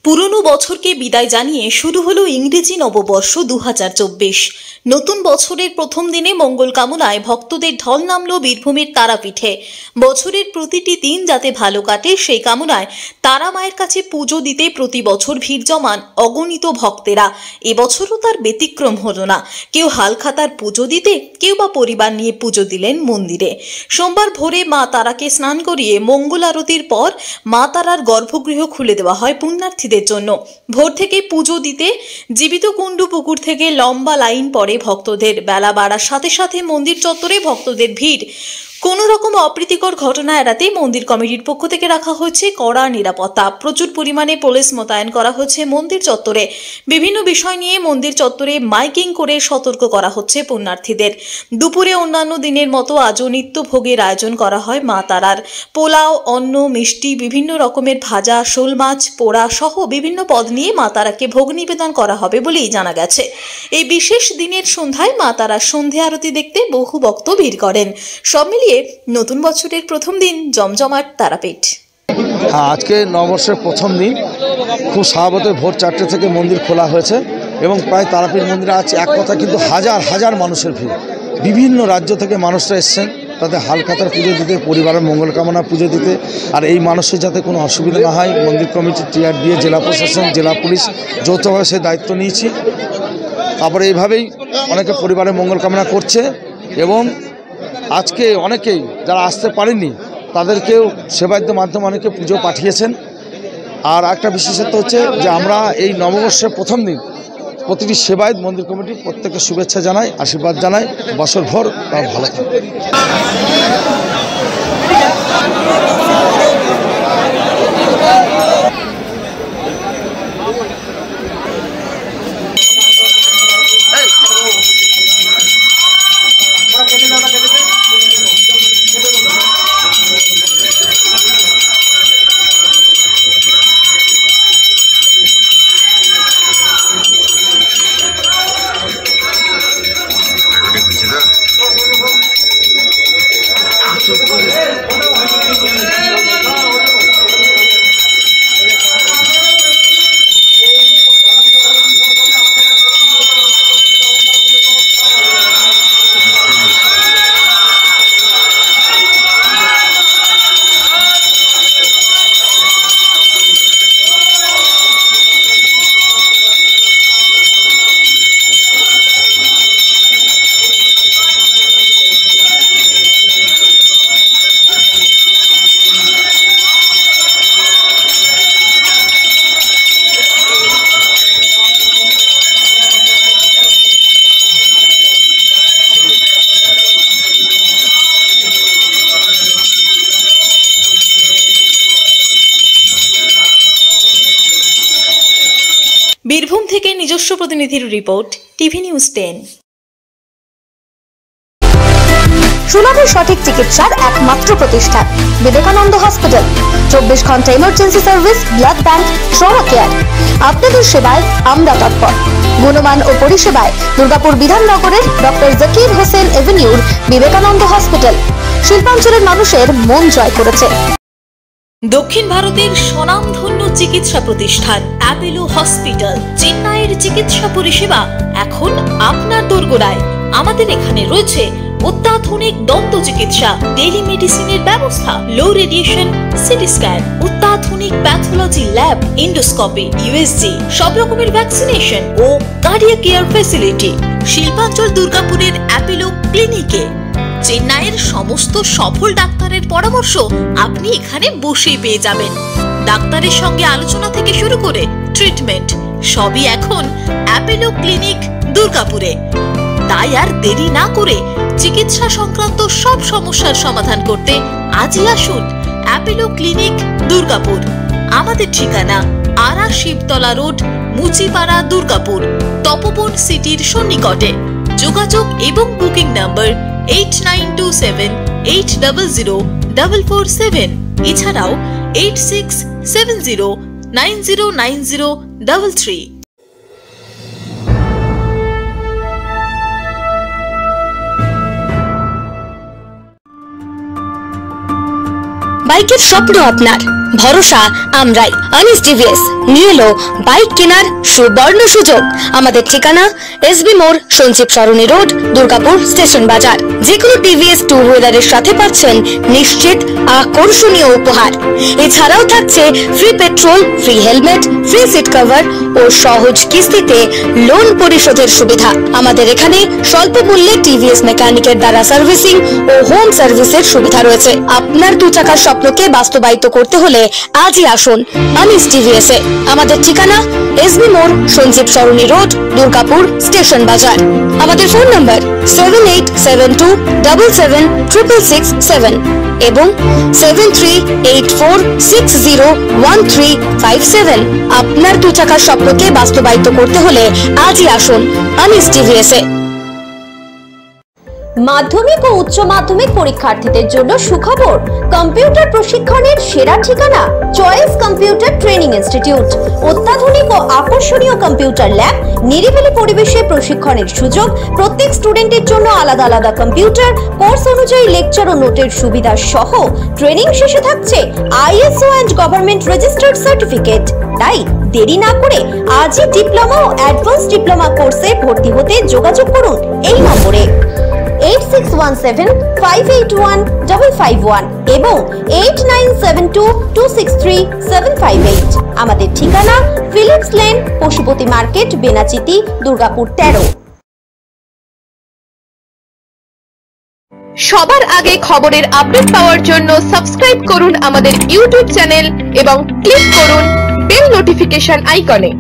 পুরনো বছরকে বিদায় জানিয়ে শুরু হলো ইংরেজি নববর্ষ ২০২৪। নতুন বছরের প্রথম দিনে মঙ্গল কামনায় ভক্তদের ঢল নামল বীরভূমের তারাপীঠে। বছরের প্রতিটি দিন যাতে ভালো কাটে সেই কামনায় তারা মায়ের কাছে পুজো দিতে প্রতি বছর ভিড় জমান অগণিত ভক্তেরা। এবছরও তার ব্যতিক্রম হলো না। কেউ হালখাতার পুজো দিতে, কেউ বা পরিবার নিয়ে পুজো দিলেন মন্দিরে। সোমবার ভোরে মা তারাকে স্নান করিয়ে মঙ্গল আরতির পর মা তারার গর্ভগৃহ খুলে দেওয়া হয় পুণ্যার্থীদের জন্য। ভোর থেকে পুজো দিতে জীবিত কুণ্ডু পুকুর থেকে লম্বা লাইন পড়ে ভক্তদের। বেলা বাড়ার সাথে সাথে মন্দির চত্বরে ভক্তদের ভিড়। কোনো রকম অপ্রীতিকর ঘটনা এড়াতে মন্দির কমিটির পক্ষ থেকে রাখা হয়েছে কড়া নিরাপত্তা। প্রচুর পরিমাণে পুলিশ মোতায়েন করা হচ্ছে মন্দির চত্বরে। বিভিন্ন বিষয় নিয়ে মন্দির চত্বরে মাইকিং করে সতর্ক করা হচ্ছে পুণ্যার্থীদের। দুপুরে অন্যান্য দিনের মতো আজও নিত্য ভোগের আয়োজন করা হয় মা তারার। পোলাও, অন্ন, মিষ্টি, বিভিন্ন রকমের ভাজা, শোল মাছ, পোড়া সহ বিভিন্ন পদ নিয়ে মা তারাকে ভোগ নিবেদন করা হবে বলেই জানা গেছে। এই বিশেষ দিনের সন্ধ্যায় মা তারার সন্ধ্যা আরতি দেখতে বহু ভক্ত ভিড় করেন। সব মিলিয়ে নতুন বছরের প্রথম দিন জমজমাট তারাপীঠ। আজকে নববর্ষের প্রথম দিন খুব স্বাভাবিক ভোর 4টে থেকে মন্দির খোলা হয়েছে এবং প্রায় তারাপীঠ মন্দিরে আছে এক কথা কিন্তু হাজার হাজার মানুষের ভিড়। বিভিন্ন রাজ্য থেকে মানুষরা এসছেন তাদের হালখাতার পুজো দিতে, পরিবারের মঙ্গল কামনা পুজো দিতে। আর এই মানুষের যাতে কোনো অসুবিধা না হয় মন্দির কমিটি, টিআর দিয়ে জেলা প্রশাসন, জেলা পুলিশ যৌথভাবে সে দায়িত্ব নিয়েছি। তারপরে এইভাবেই অনেকে পরিবারের মঙ্গল কামনা করছে এবং আজকে অনেকেই যারা আসতে পারেননি তাদেরকেও সেবায়তের মাধ্যমে অনেকে পুজো পাঠিয়েছেন। আর একটা বিশেষত্ব হচ্ছে যে আমরা এই নববর্ষের প্রথম দিন প্রতিটি সেবায়ত মন্দির কমিটি প্রত্যেককে শুভেচ্ছা জানাই, আশীর্বাদ জানাই, বছরভর তারা ভালো থাকে। বীরভূম থেকে নিজস্ব প্রতিনিধির রিপোর্ট, টিভি নিউজ 10। সুলভে সঠিক চিকিৎসার একমাত্র প্রতিষ্ঠান বিবেকানন্দ হসপিটাল। 24 ঘন্টা emergency service, blood bank, trauma care. আপনাদের সেবায় আমরা তৎপর। গুণমান ও পরিষেবায় দুর্গাপুর বিধাননগরের ডক্টর জাকির হোসেন এভিনিউর বিবেকানন্দ হসপিটাল শিল্পাঞ্চলের মানুষের মন জয় করেছে। দক্ষিণ ভারতের স্বনামধন্য চিকিৎসা প্রতিষ্ঠান অ্যাপোলো হসপিটাল। চেন্নাইয়ের চিকিৎসা পরিষেবা এখন আপনার দোরগোড়ায়। আমাদের এখানে রয়েছে অত্যাধুনিক দন্ত চিকিৎসা, টেলিমেডিসিনের ব্যবস্থা, লো রেডিয়েশন সিটি স্ক্যান, অত্যাধুনিক প্যাথোলজি ল্যাব, ইন্ডোস্কোপি, ইউএসজি, সব রকমের ভ্যাকসিনেশন ও কার্ডিয়াক কেয়ার ফ্যাসিলিটি। শিল্পাঞ্চল দুর্গাপুরের অ্যাপোলো ক্লিনিকে চেন্নাইয়ের সমস্ত সফল ডাক্তারের পরামর্শ আপনি এখানে বসেই পেয়ে যাবেন। ডাক্তারের সঙ্গে আলোচনা থেকে শুরু করে ট্রিটমেন্ট সবই এখন অ্যাপোলো ক্লিনিক দুর্গাপুরে। তাই আর দেরি না করে চিকিৎসা সংক্রান্ত সব সমস্যার সমাধান করতে আজই আসুন অ্যাপোলো ক্লিনিক দুর্গাপুর। আমাদের ঠিকানা আরা শিবতলা রোড, মুচিপাড়া, দুর্গাপুর, তপবন সিটির সন্নিকটে। যোগাযোগ এবং বুকিং নাম্বার 8927800447। এছাড়াও 8670909033। বাইকের স্বপ্ন আপনার, ভরসা আমরাই। আনিস টিভিএস নিয়ে এলো বাইক কেনার সুবর্ণ সুযোগ। আমাদের ঠিকানা এসবি মোড়, সঞ্জীব সরণি রোড, দুর্গাপুর স্টেশন বাজার। যে কোনো টিভিএস টু হুইলারের সাথে পাচ্ছেন নিশ্চিত আকর্ষণীয় উপহার। এছাড়াও থাকছে free petrol, free helmet, free seat cover ও সহজ কিস্তিতে লোন পরিশোধের সুবিধা। আমাদের এখানে স্বল্প মূল্যে টিভিএস মেকানিকের দ্বারা সার্ভিসিং ও হোম সার্ভিসের সুবিধা রয়েছে। আপনার 2 চাকার স্বপ্নকে বাস্তবায়িত করতে হলে আজই আসুন আনিস টিভিএস এ। আমাদের ঠিকানা এসবি মোড়, সঞ্জীব সরণি রোড, দুর্গাপুর স্টেশন বাজার। আমাদের ফোন নম্বর 7872776667 এবং 7384601357। আপনার 2 চাকার স্বপ্নকে বাস্তবায়িত করতে হলে আজই আসুন আনিস টিভিএস এ। মাধ্যমিক ও উচ্চ মাধ্যমিক পরীক্ষার্থীদের জন্য সুখবর, কম্পিউটার প্রশিক্ষণের সেরা ঠিকানা চয়েস কম্পিউটার ট্রেনিং ইনস্টিটিউট। অত্যাধুনিক ও আকর্ষণীয় কম্পিউটার ল্যাব, নিরিবিলি পরিবেশে প্রশিক্ষণের সুযোগ, প্রত্যেক স্টুডেন্টের জন্য আলাদা আলাদা কম্পিউটার, কোর্স অনুযায়ী লেকচার ও নোটের সুবিধা সহ ট্রেনিং শেষে থাকছে ISO and government registered certificate. তাই দেরি না করে আজই ডিপ্লোমা ও অ্যাডভান্স ডিপ্লোমা কোর্সে ভর্তি হতে যোগাযোগ করুন এই নম্বরে 8617581551 এবং 8972263758। আমাদের ঠিকানা Philips lane, Pashupati market, Benachity, Durgapur 13। সবার আগে খবরের আপডেট পাওয়ার জন্য সাবস্ক্রাইব করুন আমাদের ইউটিউব চ্যানেল এবং ক্লিক করুন বেল নোটিফিকেশন আইকনে।